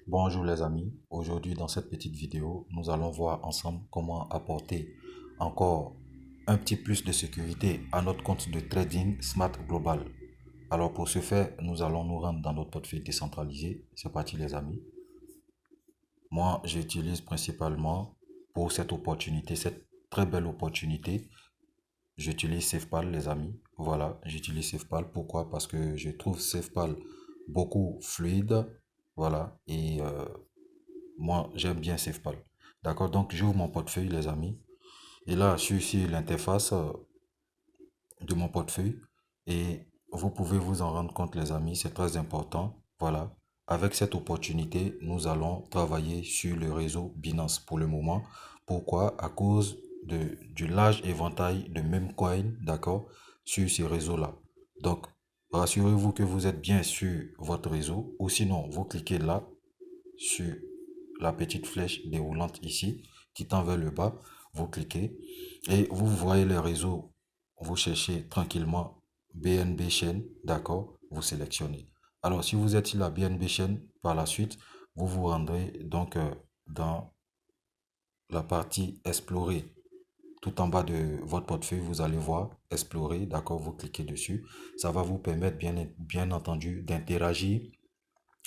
Bonjour les amis, aujourd'hui dans cette petite vidéo, nous allons voir ensemble comment apporter encore un petit plus de sécurité à notre compte de trading Smart Global. Alors pour ce faire, nous allons nous rendre dans notre portefeuille décentralisé. C'est parti les amis. Moi, j'utilise principalement pour cette opportunité, cette très belle opportunité, j'utilise SafePal les amis. Voilà, j'utilise SafePal. Pourquoi? Parce que je trouve SafePal beaucoup fluide. Voilà, et moi, j'aime bien SafePal. D'accord, donc j'ouvre mon portefeuille, les amis. Et là, je suis sur l'interface de mon portefeuille. Et vous pouvez vous en rendre compte, les amis, c'est très important. Voilà. Avec cette opportunité, nous allons travailler sur le réseau Binance pour le moment. Pourquoi? À cause du large éventail de meme coins, d'accord, sur ce réseau-là. Donc, rassurez-vous que vous êtes bien sur votre réseau. Ou sinon, vous cliquez là sur la petite flèche déroulante ici qui tend vers le bas, vous cliquez et vous voyez les réseaux, vous cherchez tranquillement BNB chaîne, d'accord, vous sélectionnez. Alors si vous êtes sur la BNB chaîne, par la suite, vous vous rendrez donc dans la partie explorer. Tout en bas de votre portefeuille, vous allez voir explorer, d'accord, vous cliquez dessus. Ça va vous permettre bien entendu d'interagir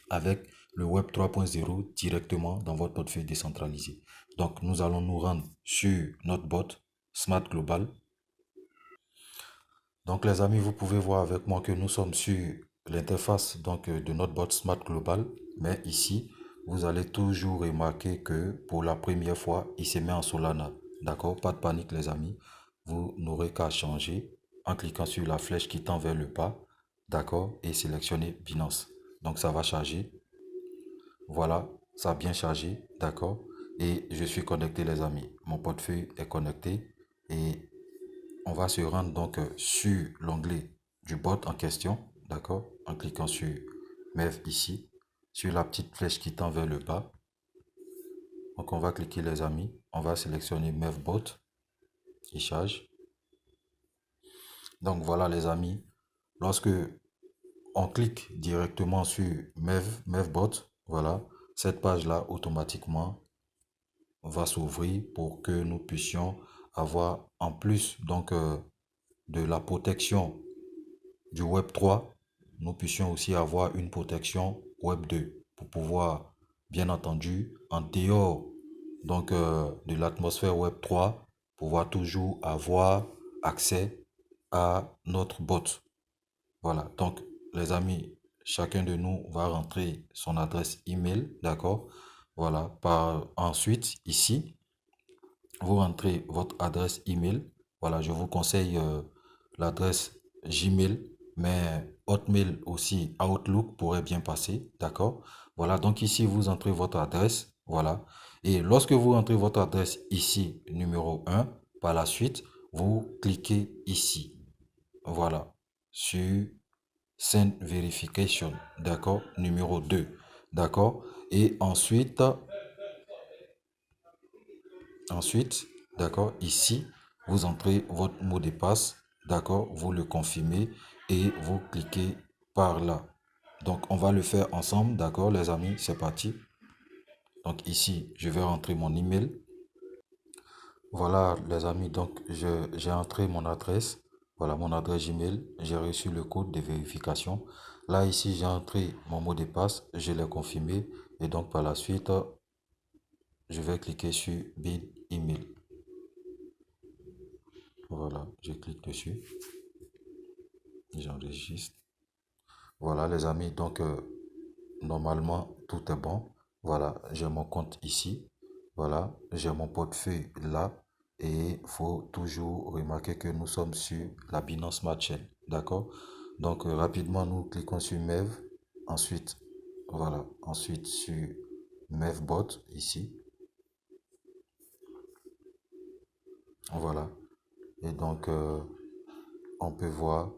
avec le Web 3.0 directement dans votre portefeuille décentralisé. Donc, nous allons nous rendre sur notre bot Smart Global. Donc, les amis, vous pouvez voir avec moi que nous sommes sur l'interface de notre bot Smart Global. Mais ici, vous allez toujours remarquer que pour la première fois, il se met en Solana. D'accord? Pas de panique, les amis. Vous n'aurez qu'à changer en cliquant sur la flèche qui tend vers le bas. D'accord? Et sélectionner Binance. Donc, ça va charger. Voilà, ça a bien chargé, d'accord. Et je suis connecté, les amis. Mon portefeuille est connecté. Et on va se rendre donc sur l'onglet du bot en question, d'accord. En cliquant sur MEV ici, sur la petite flèche qui tend vers le bas. Donc on va cliquer, les amis. On va sélectionner MEV bot. Il charge. Donc voilà, les amis. Lorsque on clique directement sur MEV bot, voilà, cette page-là automatiquement va s'ouvrir pour que nous puissions avoir en plus de la protection du Web 3, nous puissions aussi avoir une protection Web 2 pour pouvoir, bien entendu, en dehors de l'atmosphère Web 3, pouvoir toujours avoir accès à notre bot. Voilà, donc les amis, chacun de nous va rentrer son adresse email, d'accord? Voilà, ensuite ici, vous rentrez votre adresse email. Voilà, je vous conseille l'adresse Gmail, mais Hotmail aussi, Outlook pourrait bien passer, d'accord? Voilà, donc ici, vous entrez votre adresse, voilà. Et lorsque vous rentrez votre adresse ici, numéro un, par la suite, vous cliquez ici, voilà, sur Send Verification, d'accord? Numéro 2, d'accord? Et ensuite, d'accord, ici, vous entrez votre mot de passe, d'accord, vous le confirmez et vous cliquez par là. Donc, on va le faire ensemble, d'accord, les amis, c'est parti. Donc, ici, je vais rentrer mon email. Voilà, les amis, donc, j'ai entré mon adresse. Voilà, mon adresse Gmail. J'ai reçu le code de vérification. Là, ici, j'ai entré mon mot de passe. Je l'ai confirmé. Et donc, par la suite, je vais cliquer sur Bid Email. Voilà, je clique dessus. J'enregistre. Voilà les amis, donc normalement tout est bon. Voilà, j'ai mon compte ici. Voilà, j'ai mon portefeuille là. Et il faut toujours remarquer que nous sommes sur la Binance Smart Chain. D'accord? Donc rapidement, nous cliquons sur MEV. Ensuite, voilà, ensuite sur MEVBot ici. Voilà. Et donc, on peut voir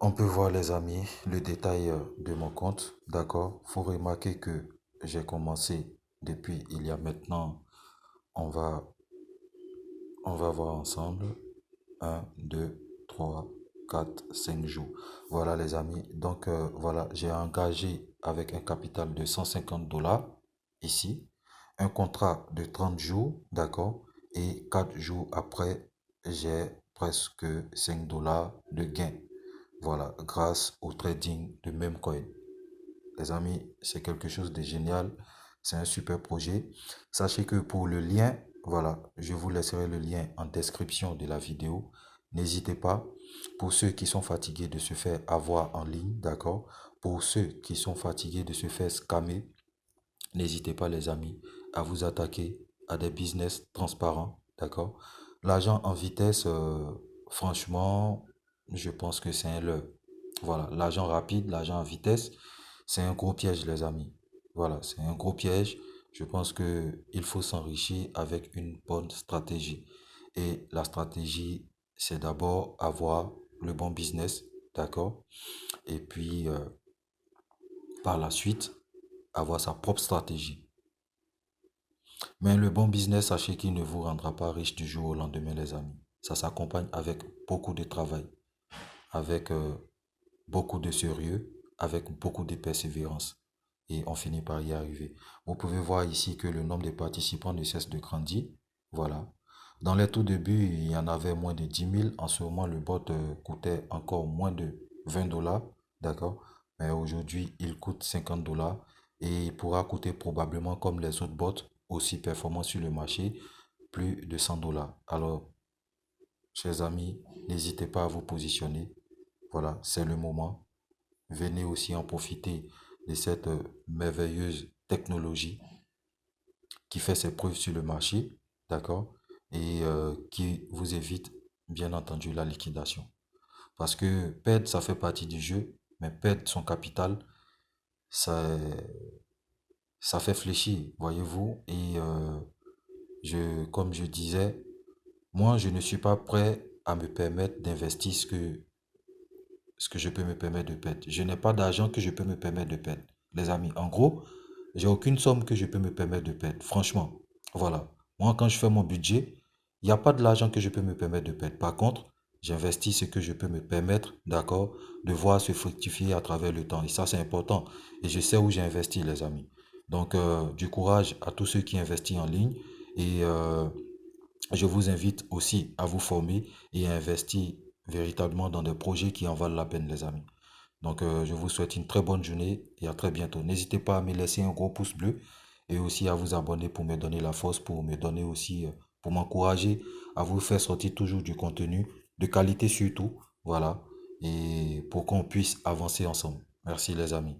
On peut voir les amis le détail de mon compte, d'accord? Faut remarquer que j'ai commencé depuis il y a maintenant, on va, on va voir ensemble, un 2 3 4, 5 jours. Voilà les amis. Donc voilà, j'ai engagé avec un capital de 150 dollars ici. Un contrat de 30 jours, d'accord? Et 4 jours après, j'ai presque 5 dollars de gain. Voilà, grâce au trading de même coin. Les amis, c'est quelque chose de génial. C'est un super projet. Sachez que pour le lien, voilà, je vous laisserai le lien en description de la vidéo. N'hésitez pas. Pour ceux qui sont fatigués de se faire avoir en ligne, d'accord? Pour ceux qui sont fatigués de se faire scammer, n'hésitez pas les amis à vous attaquer à des business transparents, d'accord? L'argent en vitesse, franchement, je pense que c'est un leurre. Voilà, l'argent rapide, l'argent en vitesse, c'est un gros piège les amis. Voilà, c'est un gros piège. Je pense que il faut s'enrichir avec une bonne stratégie. Et la stratégie, c'est d'abord avoir le bon business, d'accord? Et puis, par la suite, avoir sa propre stratégie. Mais le bon business, sachez qu'il ne vous rendra pas riche du jour au lendemain, les amis. Ça s'accompagne avec beaucoup de travail, avec beaucoup de sérieux, avec beaucoup de persévérance. Et on finit par y arriver. Vous pouvez voir ici que le nombre de participants ne cesse de grandir. Voilà. Dans les tout débuts, il y en avait moins de 10 000. En ce moment, le bot coûtait encore moins de 20 dollars. D'accord? Mais aujourd'hui, il coûte 50 dollars. Et il pourra coûter probablement, comme les autres bots, aussi performants sur le marché, plus de 100 dollars. Alors, chers amis, n'hésitez pas à vous positionner. Voilà, c'est le moment. Venez aussi en profiter de cette merveilleuse technologie qui fait ses preuves sur le marché, d'accord? Et qui vous évite, bien entendu, la liquidation. Parce que perdre, ça fait partie du jeu, mais perdre son capital, ça, ça fait fléchir, voyez-vous. Et comme je disais, moi, je ne suis pas prêt à me permettre d'investir ce que je peux me permettre de perdre. Je n'ai pas d'argent que je peux me permettre de perdre. Les amis, en gros, j'ai aucune somme que je peux me permettre de perdre. Franchement, voilà. Moi, quand je fais mon budget, il n'y a pas de l'argent que je peux me permettre de perdre. Par contre, j'investis ce que je peux me permettre, d'accord, de voir se fructifier à travers le temps. Et ça, c'est important. Et je sais où j'ai investi, les amis. Donc, du courage à tous ceux qui investissent en ligne. Et je vous invite aussi à vous former et à investir véritablement dans des projets qui en valent la peine, les amis. Donc, je vous souhaite une très bonne journée et à très bientôt. N'hésitez pas à me laisser un gros pouce bleu et aussi à vous abonner pour me donner la force, pour me donner aussi, pour m'encourager à vous faire sortir toujours du contenu de qualité surtout. Voilà. Et pour qu'on puisse avancer ensemble. Merci les amis.